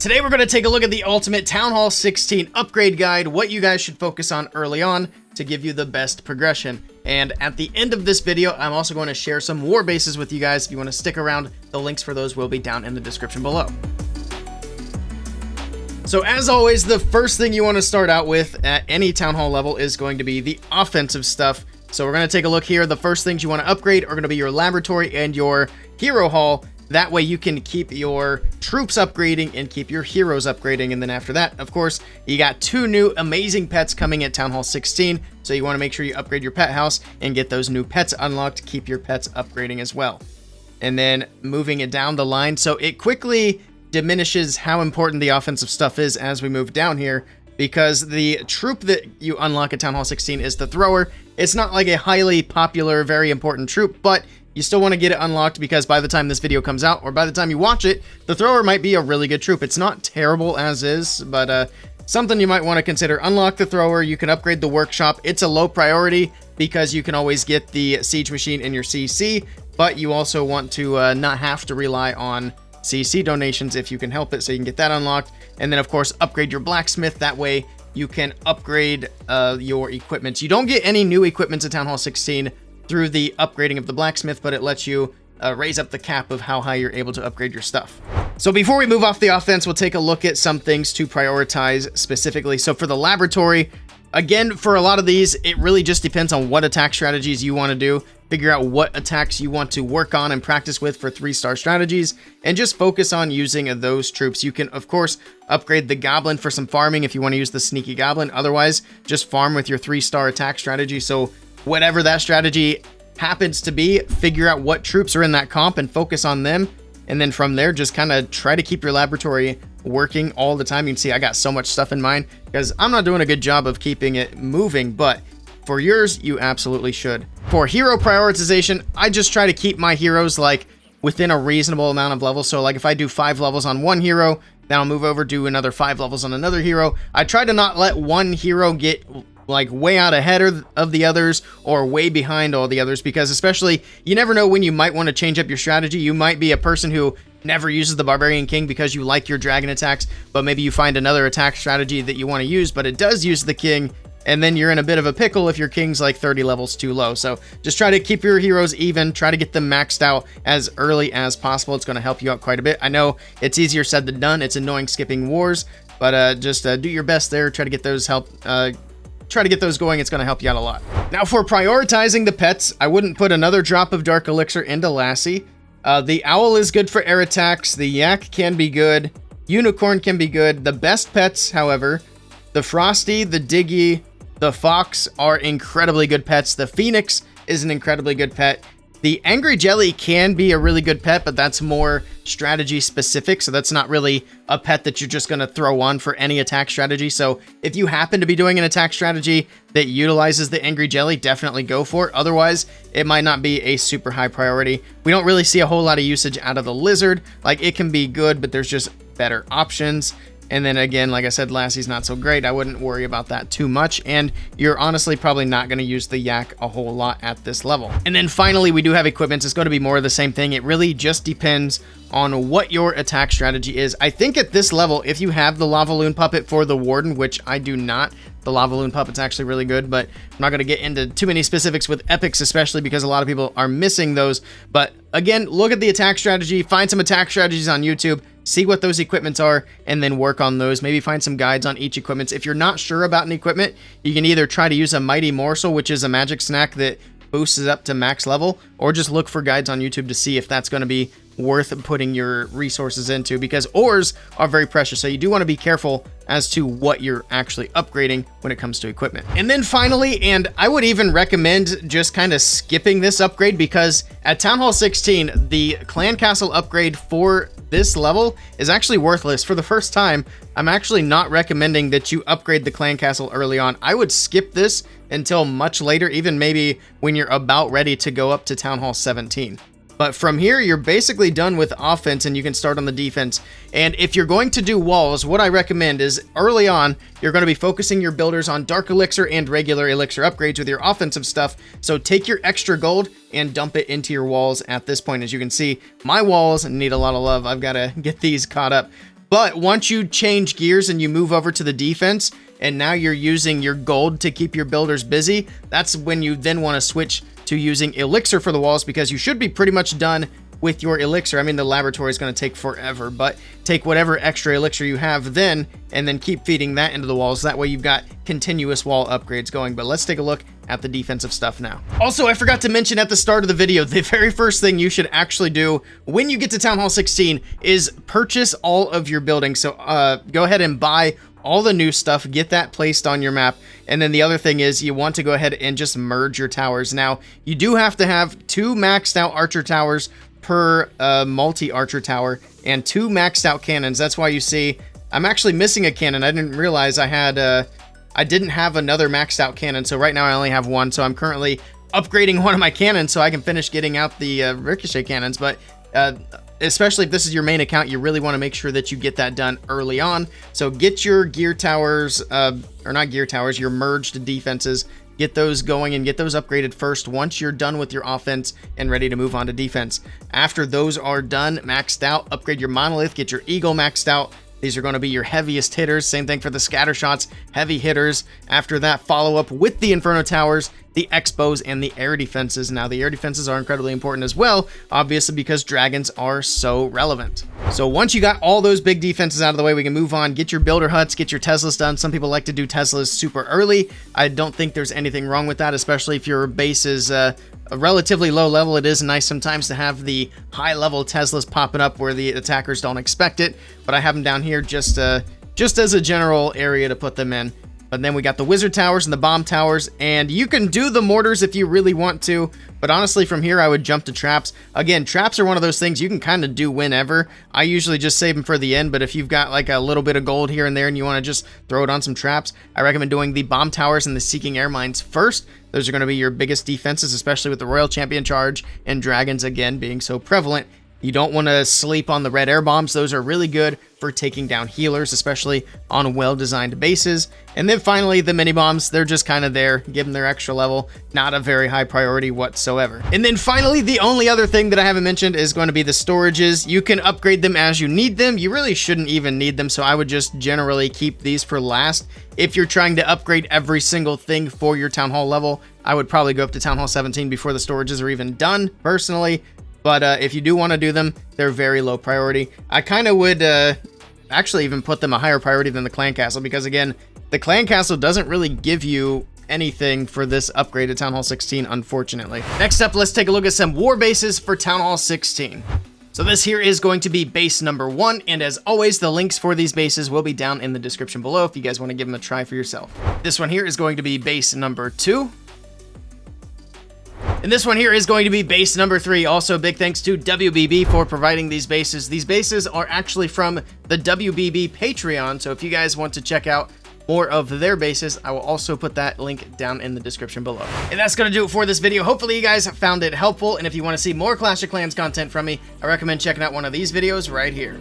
Today we're going to take a look at the ultimate Town Hall 16 upgrade guide, what you guys should focus on early on to give you the best progression. And at the end of this video, I'm also going to share some war bases with you guys. If you want to stick around, the links for those will be down in the description below. So as always, the first thing you want to start out with at any Town Hall level is going to be the offensive stuff. So we're going to take a look here. The first things you want to upgrade are going to be your laboratory and your hero hall. That way you can keep your troops upgrading and keep your heroes upgrading. And then after that, of course, you got two new amazing pets coming at Town Hall 16. So you want to make sure you upgrade your pet house and get those new pets unlocked to keep your pets upgrading as well. And then moving it down the line. So it quickly diminishes how important the offensive stuff is as we move down here, because the troop that you unlock at Town Hall 16 is the thrower. It's not like a highly popular, very important troop, but you still want to get it unlocked because by the time this video comes out, or by the time you watch it, the thrower might be a really good troop. It's not terrible as is, but something you might want to consider. Unlock the thrower. You can upgrade the workshop. It's a low priority because you can always get the siege machine in your CC, but you also want to not have to rely on CC donations if you can help it, so you can get that unlocked. And then of course upgrade your blacksmith. That way you can upgrade your equipment. You don't get any new equipment at Town Hall 16 through the upgrading of the blacksmith, but it lets you raise up the cap of how high you're able to upgrade your stuff. So before we move off the offense, we'll take a look at some things to prioritize specifically. So for the laboratory, again, for a lot of these, it really just depends on what attack strategies you want to do. Figure out what attacks you want to work on and practice with for 3-star strategies, and just focus on using those troops. You can, of course, upgrade the goblin for some farming if you want to use the sneaky goblin. Otherwise, just farm with your 3-star attack strategy. So whatever that strategy happens to be, figure out what troops are in that comp and focus on them. And then from there, just kind of try to keep your laboratory working all the time. You can see I got so much stuff in mind because I'm not doing a good job of keeping it moving, but for yours, you absolutely should. For hero prioritization, I just try to keep my heroes like within a reasonable amount of levels. So like if I do 5 levels on one hero, then I'll move over, do another 5 levels on another hero. I try to not let one hero get like way out ahead of the others or way behind all the others, because especially you never know when you might want to change up your strategy. You might be a person who never uses the Barbarian King because you like your dragon attacks, but maybe you find another attack strategy that you want to use, but it does use the king, and then you're in a bit of a pickle if your king's like 30 levels too low. So just try to keep your heroes even, try to get them maxed out as early as possible. It's going to help you out quite a bit. I know it's easier said than done. It's annoying skipping wars, but just do your best there. Try to get those going. It's going to help you out a lot. Now for prioritizing the pets, I wouldn't put another drop of Dark Elixir into Lassie. The Owl is good for air attacks. The Yak can be good. Unicorn can be good. The best pets, however, the Frosty, the Diggy, the Fox are incredibly good pets. The Phoenix is an incredibly good pet. The Angry Jelly can be a really good pet, but that's more strategy specific. So that's not really a pet that you're just going to throw on for any attack strategy. So if you happen to be doing an attack strategy that utilizes the Angry Jelly, definitely go for it. Otherwise, it might not be a super high priority. We don't really see a whole lot of usage out of the Lizard. Like, it can be good, but there's just better options. And then again, like I said, Lassie's not so great. I wouldn't worry about that too much. And you're honestly probably not going to use the Yak a whole lot at this level. And then finally, we do have equipments. It's going to be more of the same thing. It really just depends on what your attack strategy is. I think at this level, if you have the Lava Loon Puppet for the Warden, which I do not, the Lava Loon Puppet's actually really good, but I'm not going to get into too many specifics with epics, especially because a lot of people are missing those. But again, look at the attack strategy, find some attack strategies on YouTube, see what those equipments are, and then work on those. Maybe find some guides on each equipment. If you're not sure about an equipment, you can either try to use a Mighty Morsel, which is a magic snack that boosts it up to max level, or just look for guides on YouTube to see if that's going to be worth putting your resources into, because ores are very precious. So you do want to be careful as to what you're actually upgrading when it comes to equipment. And then finally, and I would even recommend just kind of skipping this upgrade, because at Town Hall 16, the Clan Castle upgrade for this level is actually worthless. For the first time, I'm actually not recommending that you upgrade the Clan Castle early on. I would skip this until much later, even maybe when you're about ready to go up to Town Hall 17. But from here, you're basically done with offense and you can start on the defense. And if you're going to do walls, what I recommend is early on, you're going to be focusing your builders on Dark Elixir and regular Elixir upgrades with your offensive stuff. So take your extra gold and dump it into your walls at this point. As you can see, my walls need a lot of love. I've got to get these caught up. But once you change gears and you move over to the defense, and now you're using your gold to keep your builders busy, that's when you then want to switch to using elixir for the walls, because you should be pretty much done with your elixir. I mean, the laboratory is going to take forever, but take whatever extra elixir you have then, and then keep feeding that into the walls. That way you've got continuous wall upgrades going. But let's take a look at the defensive stuff now. Also, I forgot to mention at the start of the video, the very first thing you should actually do when you get to Town Hall 16 is purchase all of your buildings. So go ahead and buy all the new stuff, get that placed on your map. And then the other thing is you want to go ahead and just merge your towers. Now, you do have to have 2 maxed out archer towers per multi-archer tower and 2 maxed out cannons. That's why you see I'm actually missing a cannon. I didn't realize I didn't have another maxed out cannon, so right now I only have 1. So I'm currently upgrading one of my cannons so I can finish getting out the ricochet cannons. But especially if this is your main account, you really want to make sure that you get that done early on. So get your gear towers, or not gear towers, your merged defenses. Get those going and get those upgraded first once you're done with your offense and ready to move on to defense. After those are done, maxed out, upgrade your monolith, get your eagle maxed out. These are going to be your heaviest hitters. Same thing for the scatter shots, heavy hitters. After that, follow up with the Inferno Towers, the Expos, and the air defenses. Now, the air defenses are incredibly important as well, obviously because dragons are so relevant. So once you got all those big defenses out of the way, we can move on. Get your builder huts, get your Teslas done. Some people like to do Teslas super early. I don't think there's anything wrong with that, especially if your base is a relatively low level. It is nice sometimes to have the high level Teslas popping up where the attackers don't expect it, but I have them down here just as a general area to put them in. But then we got the wizard towers and the bomb towers, and you can do the mortars if you really want to, but honestly from here I would jump to traps. Again, traps are one of those things you can kind of do whenever. I usually just save them for the end, but if you've got like a little bit of gold here and there and you want to just throw it on some traps, I recommend doing the bomb towers and the seeking air mines first. Those are going to be your biggest defenses, especially with the Royal Champion Charge and dragons again being so prevalent. You don't want to sleep on the red air bombs. Those are really good for taking down healers, especially on well-designed bases. And then finally, the mini bombs, they're just kind of there. Give them their extra level. Not a very high priority whatsoever. And then finally, the only other thing that I haven't mentioned is going to be the storages. You can upgrade them as you need them. You really shouldn't even need them, so I would just generally keep these for last. If you're trying to upgrade every single thing for your Town Hall level, I would probably go up to Town Hall 17 before the storages are even done, personally. But if you do want to do them, they're very low priority. I kind of would actually even put them a higher priority than the clan castle, because again, the clan castle doesn't really give you anything for this upgrade to Town Hall 16, unfortunately. Next up, let's take a look at some war bases for Town Hall 16. So this here is going to be base number 1, and as always, the links for these bases will be down in the description below if you guys want to give them a try for yourself. This one here is going to be base number 2. And this one here is going to be base number 3. Also, big thanks to WBB for providing these bases. These bases are actually from the WBB Patreon, so if you guys want to check out more of their bases, I will also put that link down in the description below. And that's going to do it for this video. Hopefully you guys found it helpful, and if you want to see more Clash of Clans content from me, I recommend checking out one of these videos right here.